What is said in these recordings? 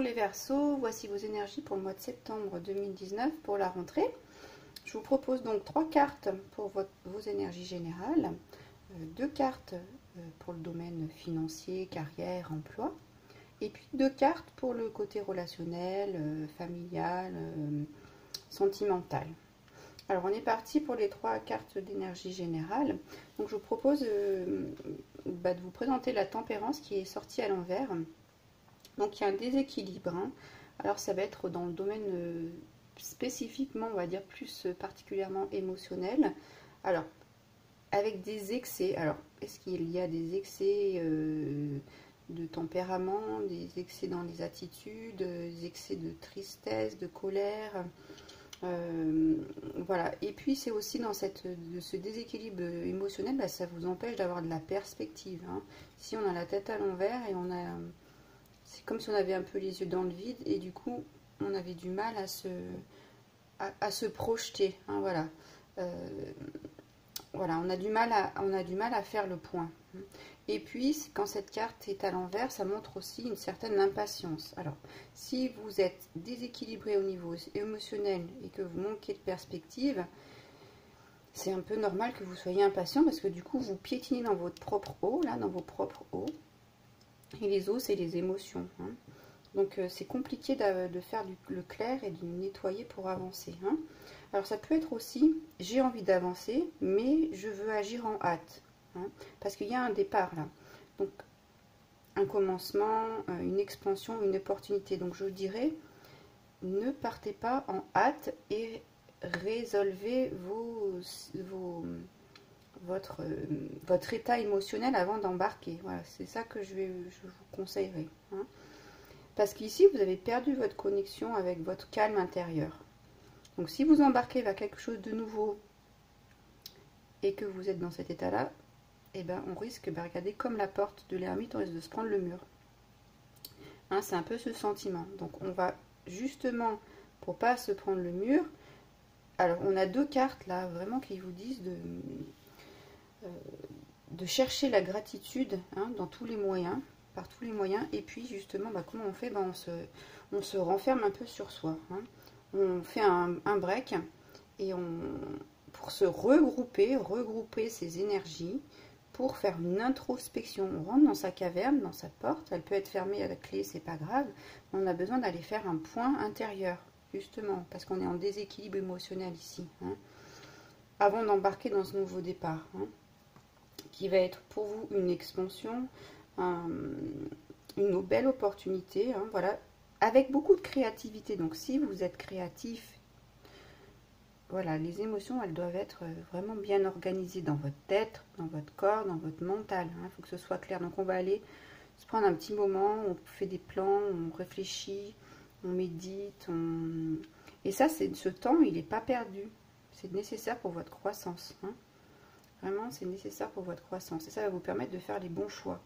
Bonjour les Verseaux, voici vos énergies pour le mois de septembre 2019 pour la rentrée. Je vous propose donc 3 cartes pour vos énergies générales, 2 cartes pour le domaine financier, carrière, emploi, et puis 2 cartes pour le côté relationnel, familial, sentimental. Alors on est parti pour les 3 cartes d'énergie générale. Donc je vous propose de vous présenter la tempérance qui est sortie à l'envers. Donc il y a un déséquilibre, hein. Alors ça va être dans le domaine spécifiquement, on va dire plus particulièrement émotionnel. Alors avec des excès, alors est-ce qu'il y a des excès de tempérament, des excès dans les attitudes, des excès de tristesse, de colère, voilà. Et puis c'est aussi dans ce déséquilibre émotionnel, ça vous empêche d'avoir de la perspective, hein. Si on a la tête à l'envers et on a... C'est comme si on avait un peu les yeux dans le vide et du coup on avait du mal à se projeter, hein, voilà. Voilà, on a du mal à faire le point. Et puis quand cette carte est à l'envers, ça montre aussi une certaine impatience. Alors si vous êtes déséquilibré au niveau émotionnel et que vous manquez de perspective, c'est un peu normal que vous soyez impatient parce que du coup vous piétinez dans votre propre eau, là, dans vos propres eaux. Et les eaux, c'est les émotions, hein. Donc c'est compliqué de faire le clair et de nettoyer pour avancer, hein. Alors ça peut être aussi, j'ai envie d'avancer, mais je veux agir en hâte, hein, parce qu'il y a un départ là. Donc un commencement, une expansion, une opportunité. Donc je dirais, ne partez pas en hâte et résolvez votre état émotionnel avant d'embarquer. Voilà, c'est ça que je vous conseillerais, hein. Parce qu'ici, vous avez perdu votre connexion avec votre calme intérieur. Donc si vous embarquez vers quelque chose de nouveau et que vous êtes dans cet état-là, eh ben, on risque, regardez, comme la porte de l'ermite, on risque de se prendre le mur, hein, c'est un peu ce sentiment. Donc on va justement, pour pas se prendre le mur, alors on a 2 cartes là, vraiment, qui vous disent de chercher la gratitude, hein, dans tous les moyens, par tous les moyens. Et puis justement, comment on fait? On se renferme un peu sur soi, hein. On fait un break et pour se regrouper ses énergies, pour faire une introspection. On rentre dans sa caverne, dans sa porte, elle peut être fermée à la clé, c'est pas grave, mais on a besoin d'aller faire un point intérieur, justement, parce qu'on est en déséquilibre émotionnel ici, hein, avant d'embarquer dans ce nouveau départ, hein, qui va être pour vous une expansion, une belle opportunité, hein, voilà, avec beaucoup de créativité. Donc si vous êtes créatif, voilà, les émotions, elles doivent être vraiment bien organisées dans votre tête, dans votre corps, dans votre mental, hein. Il faut que ce soit clair. Donc on va aller se prendre un petit moment, on fait des plans, on réfléchit, on médite, et ça, ce temps, il n'est pas perdu. C'est nécessaire pour votre croissance, hein. Vraiment, c'est nécessaire pour votre croissance. Et ça va vous permettre de faire les bons choix.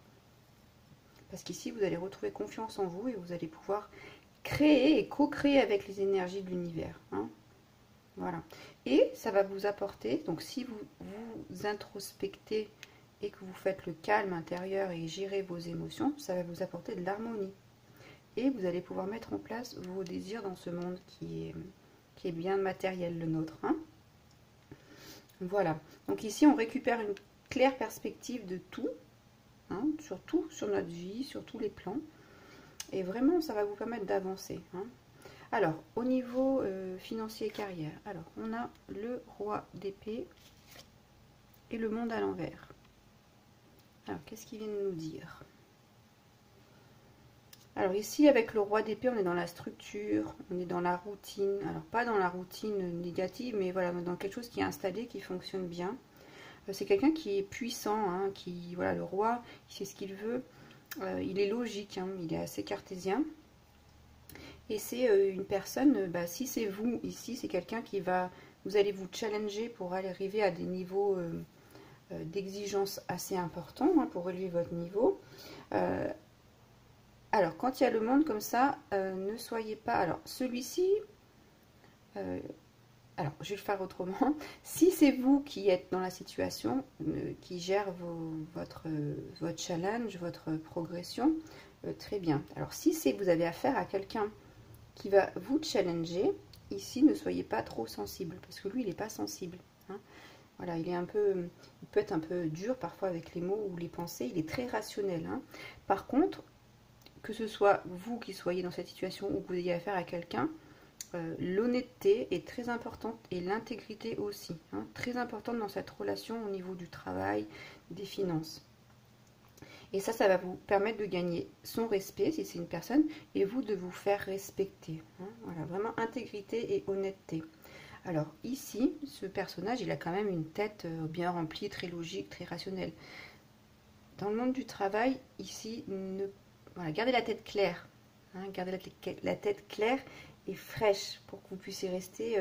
Parce qu'ici, vous allez retrouver confiance en vous et vous allez pouvoir créer et co-créer avec les énergies de l'univers, hein. Voilà. Et ça va vous apporter, donc si vous vous introspectez et que vous faites le calme intérieur et gérez vos émotions, ça va vous apporter de l'harmonie. Et vous allez pouvoir mettre en place vos désirs dans ce monde qui est bien matériel, le nôtre, hein. Voilà. Donc ici, on récupère une claire perspective de tout, hein, sur notre vie, sur tous les plans. Et vraiment, ça va vous permettre d'avancer, hein. Alors, au niveau financier et carrière, alors on a le roi d'épée et le monde à l'envers. Alors, qu'est-ce qu'il vient de nous dire? Alors ici, avec le roi d'épée, on est dans la structure, on est dans la routine. Alors, pas dans la routine négative, mais voilà, on est dans quelque chose qui est installé, qui fonctionne bien. C'est quelqu'un qui est puissant, hein, voilà, le roi, il sait ce qu'il veut. Il est logique, hein, il est assez cartésien. Et c'est une personne, si c'est vous ici, c'est quelqu'un vous allez vous challenger pour aller arriver à des niveaux d'exigence assez importants, hein, pour relever votre niveau. Alors, quand il y a le monde comme ça, ne soyez pas... Alors, celui-ci... alors, je vais le faire autrement. Si c'est vous qui êtes dans la situation, qui gère votre challenge, votre progression, très bien. Alors si c'est que vous avez affaire à quelqu'un qui va vous challenger, ici ne soyez pas trop sensible, parce que lui il n'est pas sensible. Hein. Voilà, il peut être un peu dur parfois avec les mots ou les pensées, il est très rationnel. Hein. Par contre, que ce soit vous qui soyez dans cette situation ou que vous ayez affaire à quelqu'un, l'honnêteté est très importante et l'intégrité aussi. Hein, très importante dans cette relation au niveau du travail, des finances. Et ça va vous permettre de gagner son respect si c'est une personne et vous de vous faire respecter. Hein, voilà, vraiment intégrité et honnêteté. Alors ici, ce personnage, il a quand même une tête bien remplie, très logique, très rationnelle. Dans le monde du travail, ici, voilà, gardez la tête claire. Hein, gardez la tête claire et fraîche pour que vous puissiez rester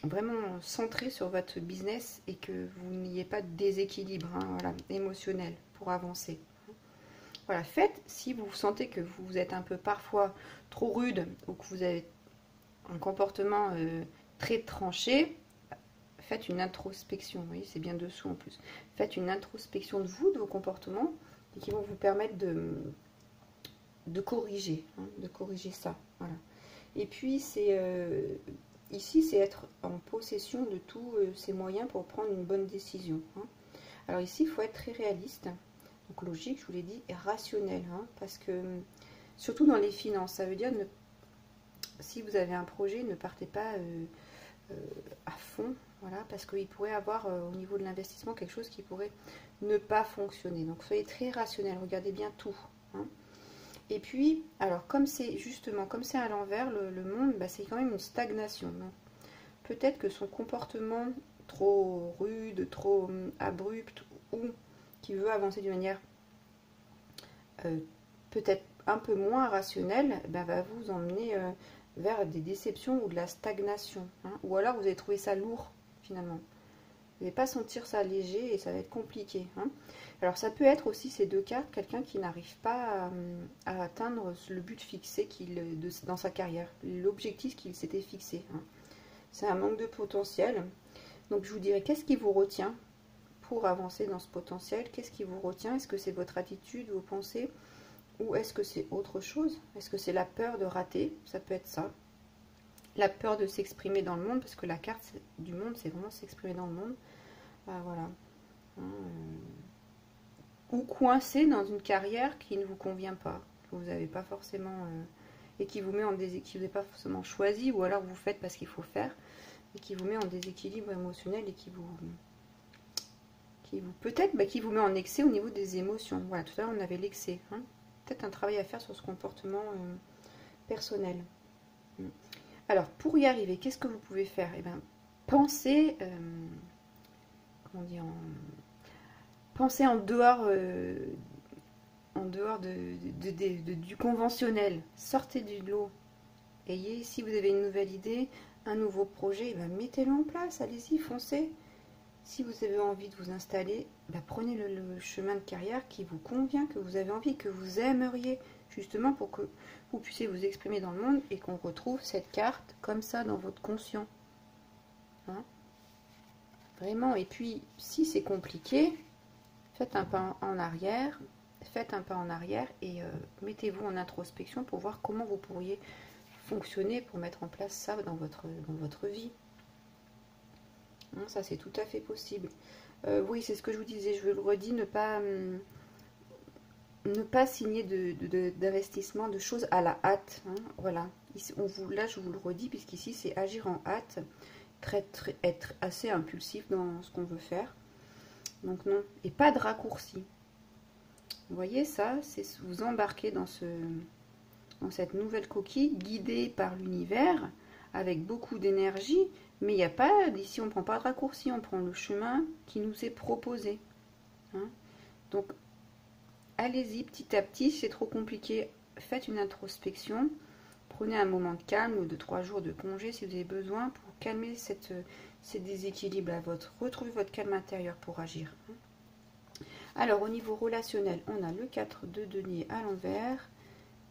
vraiment centré sur votre business et que vous n'ayez pas de déséquilibre voilà, émotionnel pour avancer. Voilà, faites, si vous sentez que vous êtes un peu parfois trop rude ou que vous avez un comportement très tranché, faites une introspection. Vous voyez, c'est bien dessous en plus. Faites une introspection de vous, de vos comportements, et qui vont vous permettre de corriger ça. Voilà. Et puis, ici, c'est être en possession de tous ces moyens pour prendre une bonne décision. Hein. Alors ici, il faut être très réaliste. Donc logique, je vous l'ai dit, et rationnel. Hein, parce que, surtout dans les finances, ça veut dire, si vous avez un projet, ne partez pas à fond. Voilà, parce qu'il pourrait avoir au niveau de l'investissement quelque chose qui pourrait ne pas fonctionner. Donc soyez très rationnel, regardez bien tout. Hein. Et puis, alors comme c'est à l'envers, le monde, bah, c'est quand même une stagnation. Peut-être que son comportement trop rude, trop abrupt, ou qui veut avancer d'une manière peut-être un peu moins rationnelle, bah, va vous emmener vers des déceptions ou de la stagnation. Hein. Ou alors vous allez trouver ça lourd finalement. Vous n'allez pas sentir ça léger et ça va être compliqué. Hein. Alors ça peut être aussi ces deux cartes, quelqu'un qui n'arrive pas à atteindre le but fixé dans sa carrière, l'objectif qu'il s'était fixé. Hein. C'est un manque de potentiel. Donc je vous dirais, qu'est-ce qui vous retient pour avancer dans ce potentiel? Qu'est-ce qui vous retient? Est-ce que c'est votre attitude, vos pensées? Ou est-ce que c'est autre chose? Est-ce que c'est la peur de rater? Ça peut être ça. La peur de s'exprimer dans le monde, parce que la carte du monde, c'est vraiment s'exprimer dans le monde. Voilà. Ou coincé dans une carrière qui ne vous convient pas, que vous n'avez pas forcément, et qui vous met en déséquilibre, vous n'avez pas forcément choisi, ou alors vous faites parce qu'il faut faire, et qui vous met en déséquilibre émotionnel et qui vous peut-être qui vous met en excès au niveau des émotions. Voilà, tout à l'heure on avait l'excès. Hein. Peut-être un travail à faire sur ce comportement personnel. Alors, pour y arriver, qu'est-ce que vous pouvez faire? Eh bien, pensez, comment dire, pensez en dehors du conventionnel. Sortez du lot. Si vous avez une nouvelle idée, un nouveau projet, eh bien, mettez-le en place. Allez-y, foncez. Si vous avez envie de vous installer, prenez le chemin de carrière qui vous convient, que vous avez envie, que vous aimeriez, justement pour que vous puissiez vous exprimer dans le monde et qu'on retrouve cette carte comme ça dans votre conscient. Hein? Vraiment, et puis si c'est compliqué, faites un pas en arrière, et mettez-vous en introspection pour voir comment vous pourriez fonctionner pour mettre en place ça dans votre vie. Hein, ça c'est tout à fait possible. Oui, c'est ce que je vous disais, je vous le redis, ne pas signer d'investissement, de choses à la hâte. Hein, voilà. Ici, là, je vous le redis, puisqu'ici, c'est agir en hâte, être assez impulsif dans ce qu'on veut faire. Donc non, et pas de raccourci. Vous voyez, ça, c'est vous embarquer dans cette nouvelle coquille, guidée par l'univers, avec beaucoup d'énergie, mais il n'y a pas, ici, on ne prend pas de raccourci, on prend le chemin qui nous est proposé. Hein. Donc, allez-y petit à petit, si c'est trop compliqué, faites une introspection, prenez un moment de calme ou de 3 jours de congé si vous avez besoin pour calmer ces déséquilibres à retrouver votre calme intérieur pour agir. Alors au niveau relationnel, on a le 4 de denier à l'envers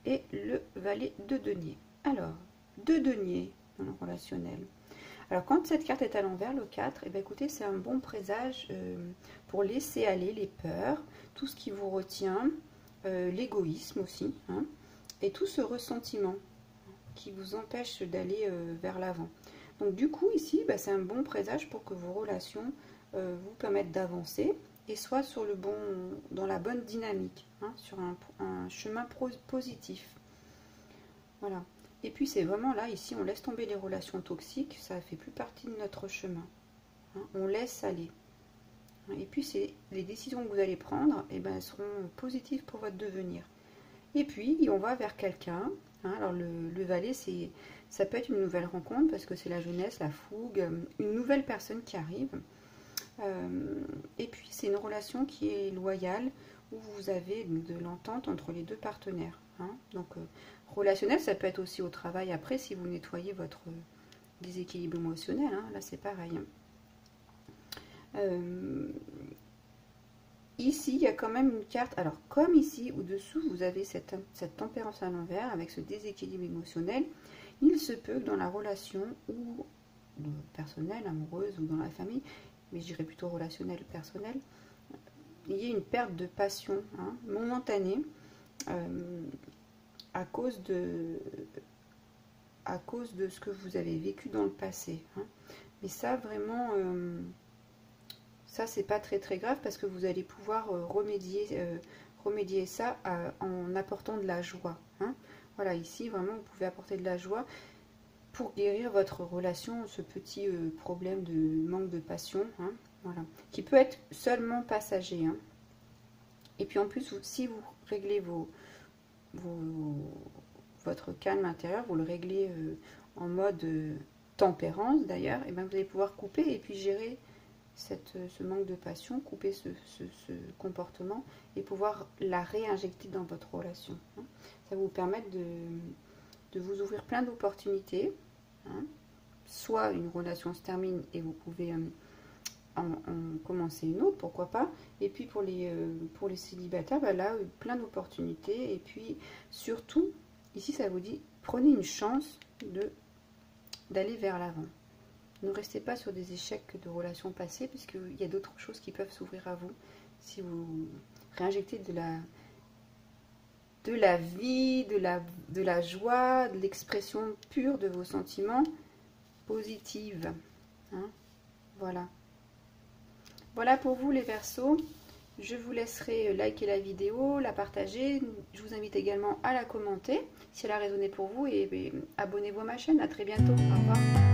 et le valet de denier. Alors, 2 deniers dans le relationnel. Alors quand cette carte est à l'envers, le 4, écoutez, c'est un bon présage pour laisser aller les peurs, tout ce qui vous retient, l'égoïsme aussi, hein, et tout ce ressentiment qui vous empêche d'aller vers l'avant. Donc du coup ici, bah, c'est un bon présage pour que vos relations vous permettent d'avancer et soient sur le bon, dans la bonne dynamique, hein, sur un chemin positif. Voilà. Et puis c'est vraiment là, ici, on laisse tomber les relations toxiques, ça ne fait plus partie de notre chemin. Hein, on laisse aller. Et puis c'est les décisions que vous allez prendre, et ben, elles seront positives pour votre devenir. Et puis on va vers quelqu'un. Hein, alors le valet, ça peut être une nouvelle rencontre parce que c'est la jeunesse, la fougue, une nouvelle personne qui arrive. Et puis c'est une relation qui est loyale où vous avez de l'entente entre les deux partenaires. Hein. Donc relationnel, ça peut être aussi au travail après si vous nettoyez votre déséquilibre émotionnel. Hein, là c'est pareil. Ici, il y a quand même une carte. Alors, comme ici, au-dessous, vous avez cette tempérance à l'envers avec ce déséquilibre émotionnel, il se peut que dans la relation ou personnelle, amoureuse ou dans la famille, mais je dirais plutôt relationnelle, personnelle, il y ait une perte de passion, hein, momentanée à cause de ce que vous avez vécu dans le passé. Hein. Mais ça, vraiment... ça, c'est pas très grave parce que vous allez pouvoir remédier ça en apportant de la joie. Hein. Voilà, ici, vraiment, vous pouvez apporter de la joie pour guérir votre relation, ce petit problème de manque de passion. Hein. Voilà, qui peut être seulement passager. Hein. Et puis en plus, si vous réglez votre calme intérieur, vous le réglez en mode tempérance d'ailleurs, et bien vous allez pouvoir couper et puis gérer ce manque de passion, couper ce comportement et pouvoir la réinjecter dans votre relation. Hein. Ça va vous permettre de vous ouvrir plein d'opportunités. Hein. Soit une relation se termine et vous pouvez en commencer une autre, pourquoi pas. Et puis pour les célibataires, bah là, plein d'opportunités. Et puis surtout, ici ça vous dit, prenez une chance d'aller vers l'avant. Ne restez pas sur des échecs de relations passées, puisqu'il y a d'autres choses qui peuvent s'ouvrir à vous si vous réinjectez de la vie, de la joie, de l'expression pure de vos sentiments positive. Hein, voilà. Voilà pour vous les Verseaux. Je vous laisserai liker la vidéo, la partager. Je vous invite également à la commenter si elle a résonné pour vous. Et abonnez-vous à ma chaîne. À très bientôt. Au revoir.